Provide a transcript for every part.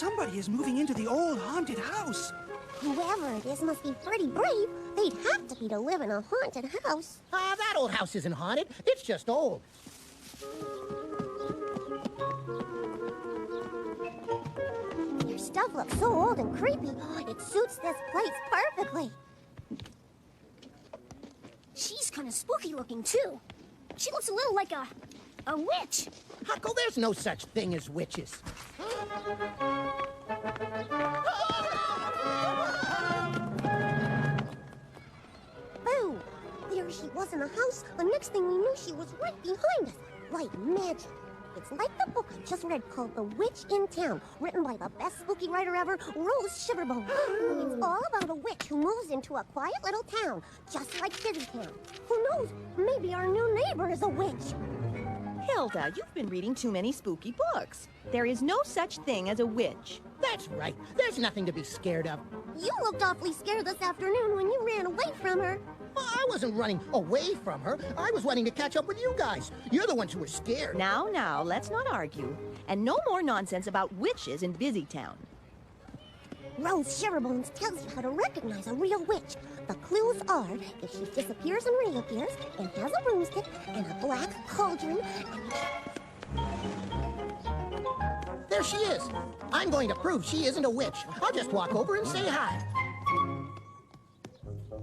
Somebody is moving into the old haunted house. Whoever it is must be pretty brave. They'd have to be to live in a haunted house. That old house isn't haunted. It's just old. Their stuff looks so old and creepy. It suits this place perfectly. She's kind of spooky looking, too. She looks a little like a witch. Huckle, there's no such thing as witches. Boo! There she was in the house. The next thing we knew, she was right behind us. Like magic. It's like the book I just read called The Witch in Town, written by the best spooky writer ever, Rose Shiverbone. It's all about a witch who moves into a quiet little town, just like Busy Town. Who knows? Maybe our new neighbor is a witch. Hilda, you've been reading too many spooky books. There is no such thing as a witch. That's right. There's nothing to be scared of. You looked awfully scared this afternoon when you ran away from her. Well, I wasn't running away from her. I was running to catch up with you guys. You're the ones who were scared. Now, let's not argue. And no more nonsense about witches in Busy Town. Rose Shiverbones tells you how to recognize a real witch. The clues are if she disappears and reappears, and has a broomstick, and a black cauldron, and... There she is. I'm going to prove she isn't a witch. I'll just walk over and say hi.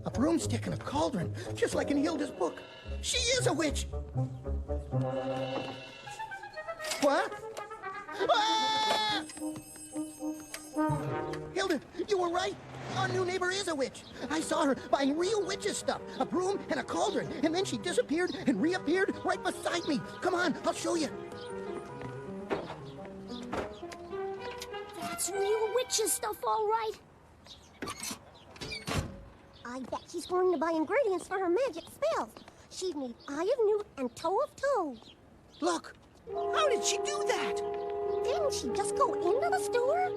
A broomstick and a cauldron, just like in Hilda's book. She is a witch. What? Ah! Hilda, you were right. Our new neighbor is a witch. I saw her buying real witches stuff, a broom and a cauldron, and then she disappeared and reappeared right beside me. Come on, I'll show you. That's real witches stuff, all right. I bet she's going to buy ingredients for her magic spells. She'd need Eye of Newt and Toe of Toad. Look. How did she do that? Didn't she just go into the store?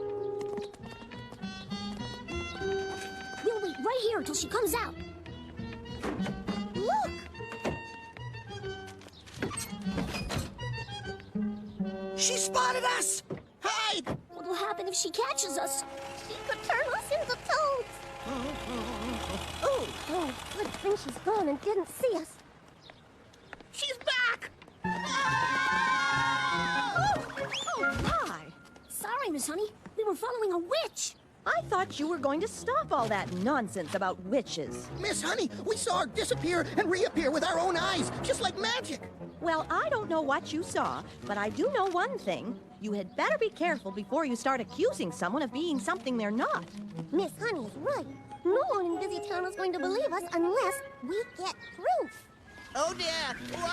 We'll wait right here until she comes out. Look! She spotted us! Hide! What'll happen if she catches us? She could turn us into toads. Oh, good thing she's gone and didn't see us. She's back! Oh, my! Sorry, Miss Honey. We were following a witch. I thought you were going to stop all that nonsense about witches. Miss Honey, we saw her disappear and reappear with our own eyes, just like magic. Well, I don't know what you saw, but I do know one thing. You had better be careful before you start accusing someone of being something they're not. Miss Honey's right. No one in Busy Town is going to believe us unless we get proof. Oh, dear. Whoa!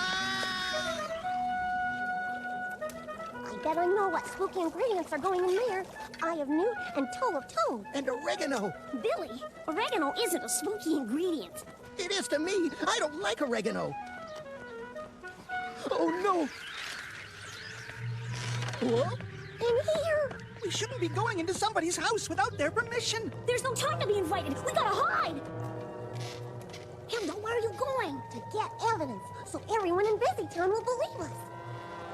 I bet I know what spooky ingredients are going in there. Eye of Newt and Toe of Toad. And oregano. Billy, oregano isn't a spooky ingredient. It is to me. I don't like oregano. Oh, no. Whoa. In here. We shouldn't be going into somebody's house without their permission. There's no time to be invited. We gotta hide. Hilda, where are you going? To get evidence, so everyone in Busy Town will believe us.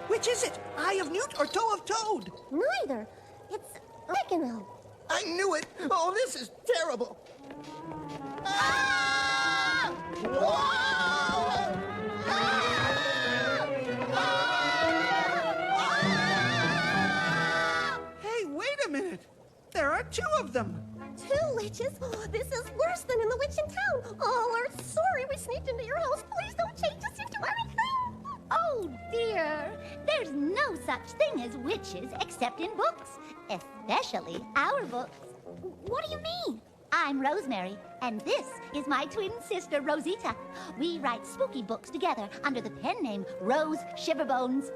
Which is it? Eye of Newt or Toe of Toad? Neither. It's oregano. I knew it. Oh, this is terrible. Ah! Whoa! Ah! Hey, wait a minute. There are two of them. Two witches? Oh, this is worse than in the witch in town. Oh, we're sorry we sneaked into your house. Please don't change us into anything. Oh, dear. There's no such thing as witches except in books, especially our books. What do you mean? I'm Rosemary, and this is my twin sister, Rosita. We write spooky books together under the pen name Rose Shiverbones.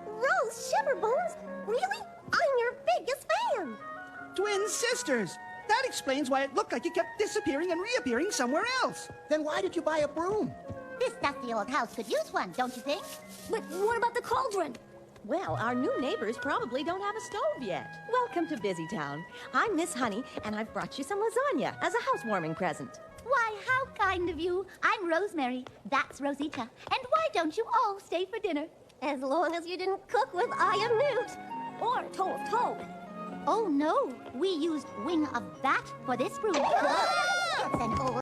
Rose Shiverbones? Really? I'm your biggest fan. Twin sisters. That explains why it looked like you kept disappearing and reappearing somewhere else. Then why did you buy a broom? This dusty old house could use one, don't you think? But what about the cauldron? Well, our new neighbors probably don't have a stove yet. Welcome to Busy Town. I'm Miss Honey, and I've brought you some lasagna as a housewarming present. Why, how kind of you. I'm Rosemary. That's Rosita. And why don't you all stay for dinner? As long as you didn't cook with Eye of Newt. Or Toe of Toad. Oh, no. We used Wing of Bat for this broom. It's an old